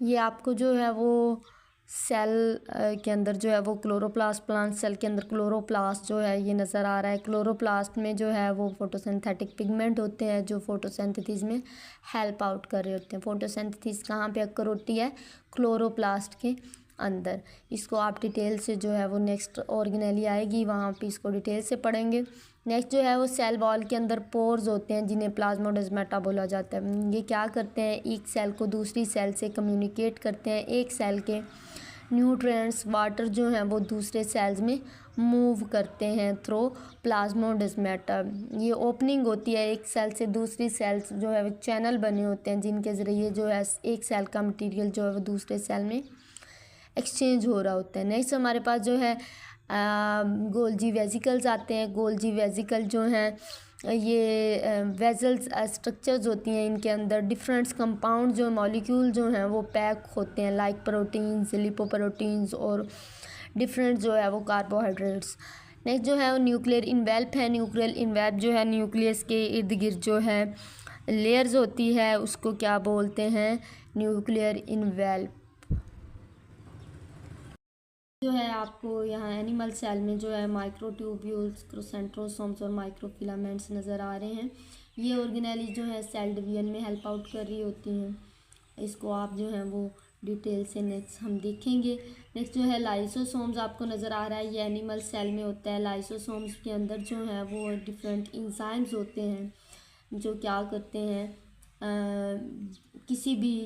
ये आपको जो है वो सेल के अंदर जो है वो क्लोरोप्लास्ट, प्लांट सेल के अंदर क्लोरोप्लास्ट जो है ये नज़र आ रहा है। क्लोरोप्लास्ट में जो है वो फोटोसिंथेटिक पिगमेंट होते हैं जो फोटोसिंथेसिस में हेल्प आउट कर रहे होते हैं। फोटोसिंथेसिस कहाँ पे अक्कर होती है? क्लोरोप्लास्ट के अंदर। इसको आप डिटेल से जो है वो नेक्स्ट ऑर्गेनेली आएगी वहाँ पे इसको डिटेल से पढ़ेंगे। नेक्स्ट जो है वो सेल वॉल के अंदर पोर्स होते हैं जिन्हें प्लाज्मोडेस्माटा बोला जाता है। ये क्या करते हैं? एक सेल को दूसरी सेल से कम्युनिकेट करते हैं। एक सेल के न्यूट्रिएंट्स वाटर जो हैं वो दूसरे सेल्स में मूव करते हैं थ्रू प्लाज्मोडेस्माटा। ये ओपनिंग होती है एक सेल से दूसरी सेल्स जो है वो चैनल बने होते हैं जिनके ज़रिए जो है एक सेल का मटेरियल जो है वो दूसरे सेल में एक्सचेंज हो रहा होता है। नेक्स्ट हमारे पास जो है गोल्जी वेजिकल्स आते हैं। गोल्जी वेजिकल जो हैं ये वेजल्स स्ट्रक्चर्स होती हैं। इनके अंदर डिफरेंट कंपाउंड जो मॉलिक्यूल जो हैं वो पैक होते हैं लाइक प्रोटीन्स, लिपोप्रोटीन्स और डिफरेंट जो है वो कार्बोहाइड्रेट्स। नेक्स्ट जो है वो न्यूक्लियर इन्वेल्प है। न्यूक्लियर इन्वेल्प जो है न्यूक्लियस के इर्द गिर्द जो है लेयर्स होती है उसको क्या बोलते हैं? Nuclear envelope. जो है आपको यहाँ एनिमल सेल में जो है माइक्रोट्यूब्यूल्स, सेंट्रोसोम्स और माइक्रोफिलामेंट्स नज़र आ रहे हैं। ये ऑर्गेनेली जो है सेल डिवीजन में हेल्प आउट कर रही होती हैं। इसको आप जो है वो डिटेल से नेक्स्ट हम देखेंगे। नेक्स्ट जो है लाइसोसोम्स आपको नज़र आ रहा है, ये एनिमल सेल में होता है। लाइसोसोम्स के अंदर जो है वो डिफरेंट इंजाइम्स होते हैं जो क्या करते हैं किसी भी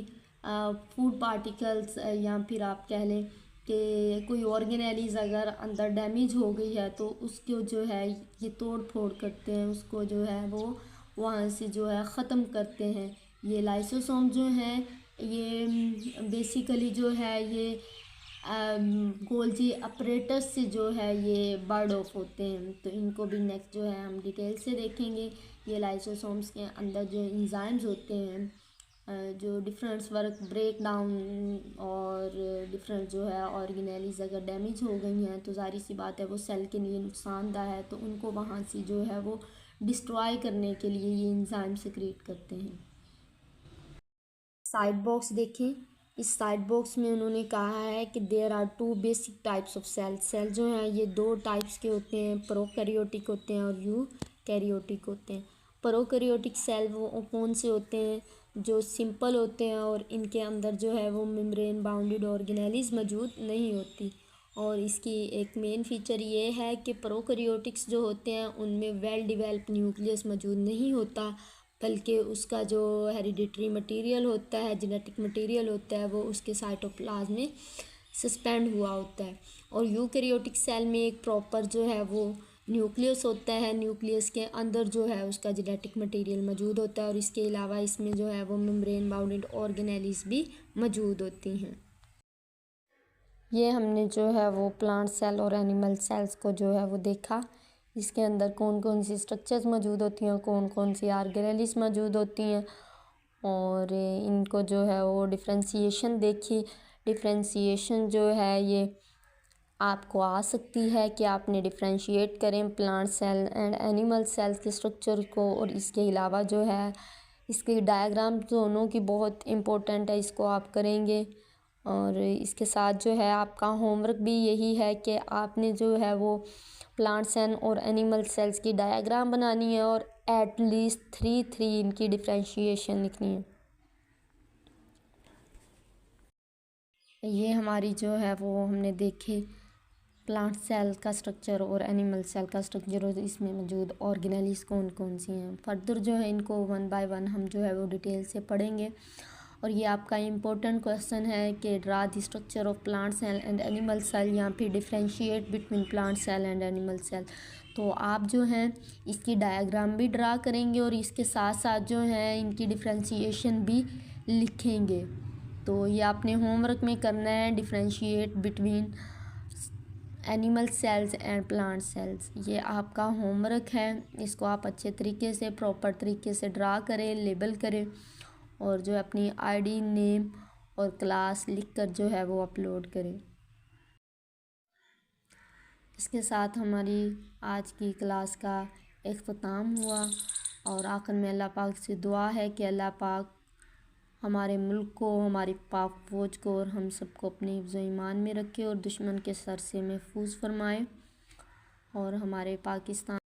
फूड पार्टिकल्स या फिर आप कह लें कि कोई ऑर्गेनेलीज अगर अंदर डैमेज हो गई है तो उसको जो है ये तोड़ फोड़ करते हैं, उसको जो है वो वहाँ से जो है ख़त्म करते हैं। ये लाइसोसोम जो हैं ये बेसिकली जो है ये गोल्जी अपरेटस से जो है ये बर्ड ऑफ होते हैं। तो इनको भी नेक्स्ट जो है हम डिटेल से देखेंगे। ये लाइसोसोम्स के अंदर जो इंजाइम्स होते हैं जो डिफरेंट वर्क ब्रेक डाउन और डिफरेंट जो है ऑर्गेनेलीज अगर डैमेज हो गई हैं तो ज़ाहिर सी बात है वो सेल के लिए नुकसानदा है, तो उनको वहाँ से जो है वो डिस्ट्रॉय करने के लिए ये इंजाइम सिक्रीट करते हैं। साइड बॉक्स देखें। इस साइड बॉक्स में उन्होंने कहा है कि there are two basic types of cell. Cell जो हैं ये दो टाइप्स के होते हैं, प्रोकैरियोटिक होते हैं और यूकैरियोटिक होते हैं। प्रोकैरियोटिक सेल वो कौन से होते हैं? जो सिंपल होते हैं और इनके अंदर जो है वो मेम्ब्रेन बाउंडेड ऑर्गेनेलीज मौजूद नहीं होती। और इसकी एक मेन फीचर ये है कि प्रोकैरियोटिक्स जो होते हैं उनमें वेल डिवेल्प न्यूक्लियस मौजूद नहीं होता, बल्कि उसका जो हेरिडिटरी मटेरियल होता है, जेनेटिक मटेरियल होता है, वो उसके साइटोप्लाज्म में सस्पेंड हुआ होता है। और यूकैरियोटिक सेल में एक प्रॉपर जो है वो न्यूक्लियस होता है। न्यूक्लियस के अंदर जो है उसका जेनेटिक मटेरियल मौजूद होता है और इसके अलावा इसमें जो है वो मेम्ब्रेन बाउंडेड ऑर्गेनेलीज भी मौजूद होती हैं। ये हमने जो है वो प्लांट सेल और एनिमल सेल्स को जो है वो देखा। इसके अंदर कौन कौन सी स्ट्रक्चर्स मौजूद होती हैं, कौन कौन सी ऑर्गेनेलीज मौजूद होती हैं और इनको जो है वो डिफ्रेंसीशन देखी। डिफ्रेंसीशन जो है ये आपको आ सकती है कि आपने डिफ्रेंशिएट करें plant cell and animal cells के स्ट्रक्चर को। और इसके अलावा जो है इसके डायग्राम दोनों की बहुत इम्पोर्टेंट है, इसको आप करेंगे। और इसके साथ जो है आपका होमवर्क भी यही है कि आपने जो है वो प्लांट सेल और एनिमल सेल्स की डायग्राम बनानी है और एटलीस्ट 3 इनकी डिफ्रेंशिएशन लिखनी है। ये हमारी जो है वो हमने देखे प्लांट सेल का स्ट्रक्चर और एनिमल सेल का स्ट्रक्चर और इसमें मौजूद ऑर्गेनेलीज कौन कौन सी हैं। फर्दर जो है इनको 1 बाय 1 हम जो है वो डिटेल से पढ़ेंगे। और ये आपका इम्पोर्टेंट क्वेश्चन है कि draw the structure of plant cell and animal cell या फिर differentiate between plant cell and animal cell. तो आप जो हैं इसकी डायग्राम भी ड्रा करेंगे और इसके साथ साथ जो है इनकी डिफ्रेंशिएशन भी लिखेंगे। तो ये आपने होमवर्क में करना है, differentiate between animal cells and plant cells. ये आपका होमवर्क है, इसको आप अच्छे तरीके से प्रॉपर तरीके से ड्रा करें, लेबल करें और जो अपनी आईडी, नेम और क्लास लिखकर जो है वो अपलोड करें। इसके साथ हमारी आज की क्लास का इख्तिताम हुआ और आखिर में अल्लाह पाक से दुआ है कि अल्लाह पाक हमारे मुल्क को, हमारी पाक फौज को और हम सबको अपने हिफ्ज़ ईमान में रखे और दुश्मन के सर से महफूज फरमाए और हमारे पाकिस्तान